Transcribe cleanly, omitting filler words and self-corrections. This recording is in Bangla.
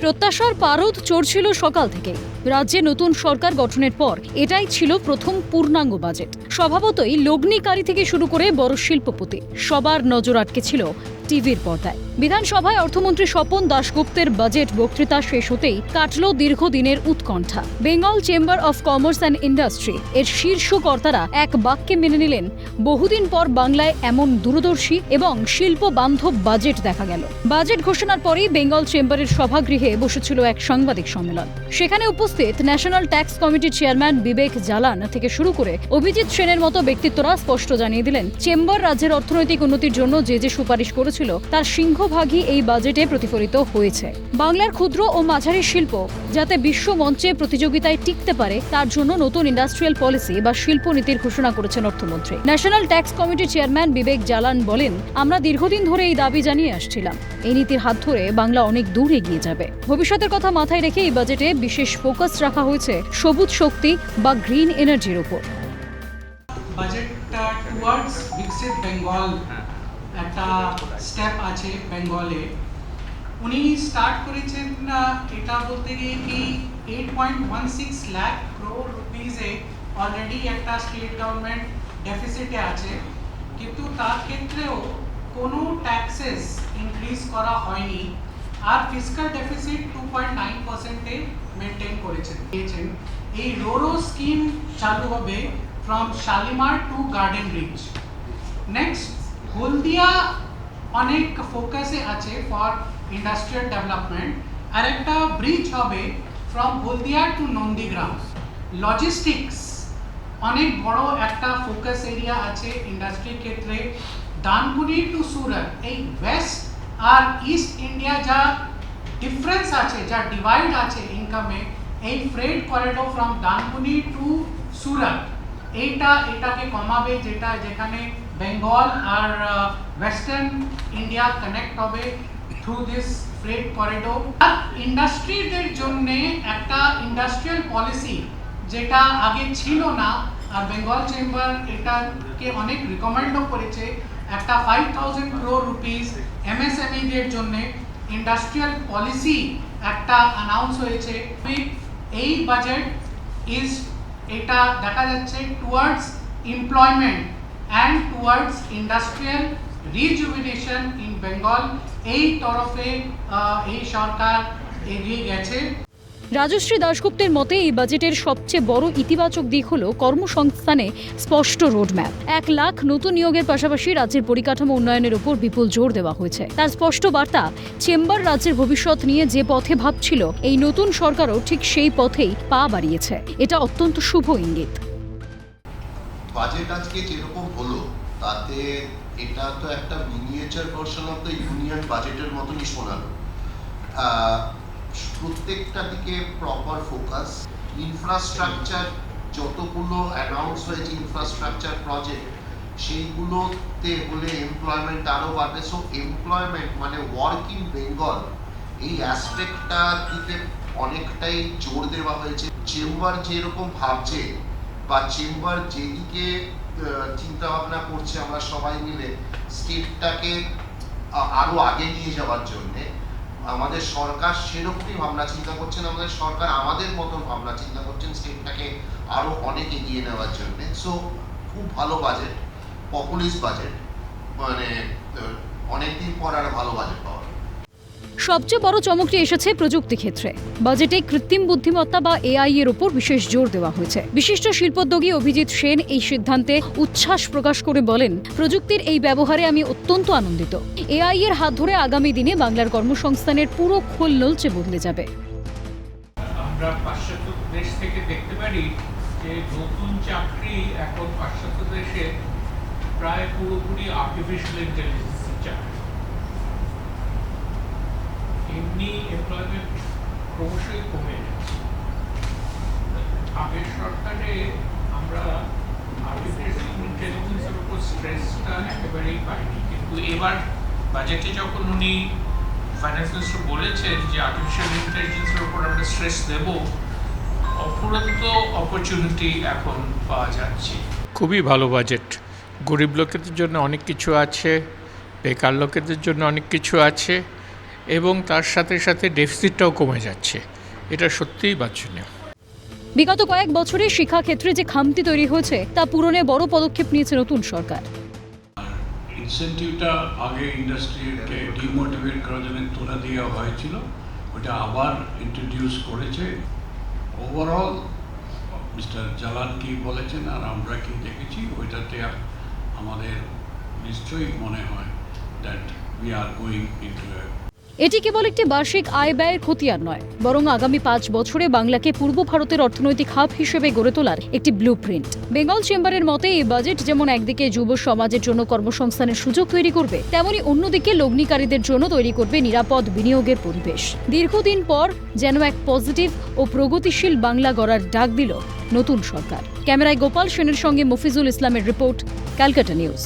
প্রত্যাশার পারদ চড়ছিল সকাল থেকে। রাজ্যে নতুন সরকার গঠনের পর এটাই ছিল প্রথম পূর্ণাঙ্গ বাজেট। স্বভাবতই লগ্নিকারী থেকে শুরু করে বড় শিল্পপতি সবার নজর আটকে ছিল টিভির পর্দায়। বিধানসভায় অর্থমন্ত্রী স্বপন দাশগুপ্তের বাজেট বক্তৃতা শেষ হতেই কাটল দীর্ঘদিনের উৎকণ্ঠা। Bengal chamber of commerce and industry এর শীর্ষ কর্তারা এক বাক্যে মেনে নিলেন, বহুদিন পর বাংলায় এমন দূরদর্শী এবং শিল্প বান্ধব বাজেট দেখা গেল। বাজেট ঘোষণার পরেই বেঙ্গল চেম্বারের সভাগৃহে বসেছিল এক সাংবাদিক সম্মেলন। সেখানে উপস্থিত ন্যাশনাল ট্যাক্স কমিটির চেয়ারম্যান বিবেক জালান থেকে শুরু করে অভিজিৎ সেনের মতো ব্যক্তিত্বরা স্পষ্ট জানিয়ে দিলেন, চেম্বার রাজ্যের অর্থনৈতিক উন্নতির জন্য যে সুপারিশ করেছিল তার সিংহভাগই এই বাজেটে প্রতিফলিত হয়েছে। বাংলার ক্ষুদ্র ও মাঝারি শিল্প যাতে বিশ্ব মঞ্চে প্রতিযোগিতায় টিকতে পারে তার জন্য নতুন ইন্ডাস্ট্রিয়াল পলিসি বা শিল্পনীতির ঘোষণা করেছেন অর্থমন্ত্রী। ন্যাশনাল ট্যাক্স কমিটির চেয়ারম্যান বিবেক জালান বলেন, আমরা দীর্ঘদিন ধরে এই দাবি জানিয়ে আসছিলাম। এই নীতির হাত ধরে বাংলা অনেক দূর এগিয়ে যাবে। ভবিষ্যতের কথা মাথায় রেখে এই বাজেটে বিশেষ ফোকাস রাখা হয়েছে সবুজ শক্তি বা গ্রিন এনার্জির উপর। বাজেটটা টুয়ার্ডস বিকসিত বেঙ্গল একটা স্টেপ আছে বেঙ্গলে। উনি স্টার্ট করেছেন এটা বলতে গিয়ে কি 8.16 লাখ crore রুপিজে অলরেডি একটা স্টেট গভর্নমেন্ট ডেফিসিটে আছে, কিন্তু তার ক্ষেত্রেও কোনো ট্যাক্সেস ইনক্রিজ করা হয়নি আর ফিসকাল ডেফিসিট 2.9%-এ মেনটেন করেছেন। এই রোরো স্কিম চালু হবে from Shalimar to Garden Reach. Next, Haldia অনেক ফোকাসে আছে ফর ইন্ডাস্ট্রিয়াল ডেভেলপমেন্ট, আর একটা ব্রিজ হবে from Haldia to Nandigram. Logistics অনেক বড় একটা ফোকাস এরিয়া আছে ইন্ডাস্ট্রির ক্ষেত্রে। ডানকুনি টু সুরাট, এই ওয়েস্ট আর ইস্ট ইন্ডিয়া যা ডিফারেন্স আছে, যা ডিভাইড আছে ইনকামে, এই freight corridor from Dankuni to Surat এটাকে কমাবে, যেখানে বেঙ্গল আর ওয়েস্টার্ন ইন্ডিয়া কানেক্ট হবে থ্রু দিস ফ্রেড করিডোর। আর ইন্ডাস্ট্রিদের জন্য একটা ইন্ডাস্ট্রিয়াল পলিসি যেটা আগে ছিল না, আর বেঙ্গল চেম্বার এটাকে অনেক রিকমেন্ডও করেছে, একটা 5,000 crore রুপিস এমএসএমইদের জন্য ইন্ডাস্ট্রিয়াল পলিসি একটা অ্যানাউন্স হয়েছে। এই বাজেট এটা দেখা যাচ্ছে towards employment and towards industrial rejuvenation in Bengal. এই তরফে এই সরকার এগিয়ে গেছে। রাজশ্রী দাশগুপ্তের মতে এই বাজেটের সবচেয়ে বড় ইতিবাচক দিক হলো কর্মসংস্থানে স্পষ্ট রোডম্যাপ। 1 লাখ নতুন নিয়োগের পাশাপাশি রাজ্যের পরিকাঠামো উন্নয়নের উপর বিপুল জোর দেওয়া হয়েছে। তার স্পষ্ট বার্তা, চেম্বার রাজ্যের ভবিষ্যৎ নিয়ে যে পথে ভাবছিল, এই নতুন সরকারও ঠিক সেই পথেই পা বাড়িয়েছে। এটা অত্যন্ত শুভ ইঙ্গিত। বাজেট আজকে যেরকম হলো তাতে এটা তো একটা miniature version of the union বাজেটের মতনই শোনালো। প্রত্যেকটা দিকে প্রপার ফোকাস। ইনফ্রাস্ট্রাকচার যতগুলো অ্যানাউন্স হয়েছে ইনফ্রাস্ট্রাকচার প্রজেক্ট, সেইগুলোতে হলে এমপ্লয়মেন্ট আরও বাড়বে। সো এমপ্লয়মেন্ট মানে ওয়ার্ক ইন বেঙ্গল, এই অ্যাসপেক্টটা দিকে অনেকটাই জোর দেওয়া হয়েছে। চেম্বার যেরকম ভাবছে বা চেম্বার যেদিকে চিন্তা ভাবনা করছে, আমরা সবাই মিলে স্টেটটাকে আরো আগে নিয়ে যাওয়ার জন্যে, আমাদের সরকার সেরকমই ভাবনা চিন্তা করছেন। আমাদের সরকার আমাদের মতন ভাবনা চিন্তা করছেন স্টেটটাকে আরো অনেক এগিয়ে নেওয়ার জন্য। সো খুব ভালো বাজেট, পপুলিস্ট বাজেট, মানে অনেকদিন পর আরো ভালো বাজেট পাওয়া। সবচেয়ে বড় চমকটি এসেছে প্রযুক্তি ক্ষেত্রে। বাজেটে কৃত্রিম বুদ্ধিমত্তা বা এআই এর উপর বিশেষ জোর দেওয়া হয়েছে। বিশিষ্ট শিল্পোদ্যোগী অভিজিৎ সেন এই সিদ্ধান্তে উচ্ছ্বাস প্রকাশ করে বলেন, প্রযুক্তির এই ব্যবহারে আমি অত্যন্ত আনন্দিত। এআই এর হাত ধরে আগামী দিনে বাংলার কর্মসংস্থানের পুরো খোল নলচে বদলে যাবে। আমরা পাশ্চাত্য দেশ থেকে দেখতে পারি যে নতুন চাকরি এখন পাশ্চাত্য দেশে প্রায় পুরোপুরি আর্টিফিশিয়াল ইন্টেলিজেন্সের চাকরি। এমনি এমপ্লয়মেন্ট ক্রমশই কমে যাচ্ছে। আগের সরকারে আমরা আর্টিফিশিয়াল ইন্টেলিজেন্সের উপর স্ট্রেসটা একেবারেই পাইনি, কিন্তু এবার বাজেটে যখন উনি ফাইন্যান্স মিনিস্টার বলেছেন যে আর্টিফিশিয়াল ইন্টেলিজেন্সের উপর আমরা স্ট্রেস দেব, অফুরন্ত অপরচুনিটি এখন পাওয়া যাচ্ছে। খুবই ভালো বাজেট। গরিব লোকেদের জন্য অনেক কিছু আছে, বেকার লোকেদের জন্য অনেক কিছু আছে, এবং তার সাথে সাথে ডেফিসিটটাও কমে যাচ্ছে। এটা সত্যিই বাঞ্ছনীয়। বিগত কয়েক বছরে শিক্ষাক্ষেত্রে যে খামতি তৈরি হয়েছে তা পূরণে বড় পদক্ষেপ নিয়েছে নতুন সরকার। ইনসেন্টিভটা আগে ইন্ডাস্ট্রিকে ডিমোটিভেট করার জন্য তুলে দেওয়া হয়েছিল, ওটা আবার ইন্ট্রোডিউস করেছে। ওভারঅল মিস্টার জালান কি বলেছেন আর আমরা কি দেখেছি, ওইটাতে আমাদের নিশ্চয়ই মনে হয় that we are going into এটি কেবল একটি বার্ষিক আয় ব্যয়ের খতিয়ান নয়, বরং আগামী 5 বছরে বাংলাকে পূর্ব ভারতের অর্থনৈতিক হাব হিসেবে গড়ে তোলার একটি ব্লুপ্রিন্ট। বেঙ্গল চেম্বারের মতে এই বাজেট যেমন একদিকে যুব সমাজের জন্য কর্মসংস্থানের সুযোগ তৈরি করবে, তেমনি অন্যদিকে লগ্নিকারীদের জন্য তৈরি করবে নিরাপদ বিনিয়োগের পরিবেশ। দীর্ঘদিন পর যেন এক পজিটিভ ও প্রগতিশীল বাংলা গড়ার ডাক দিল নতুন সরকার। ক্যামেরায় গোপাল সেনের সঙ্গে মফিজুল ইসলামের রিপোর্ট, ক্যালকাটা নিউজ।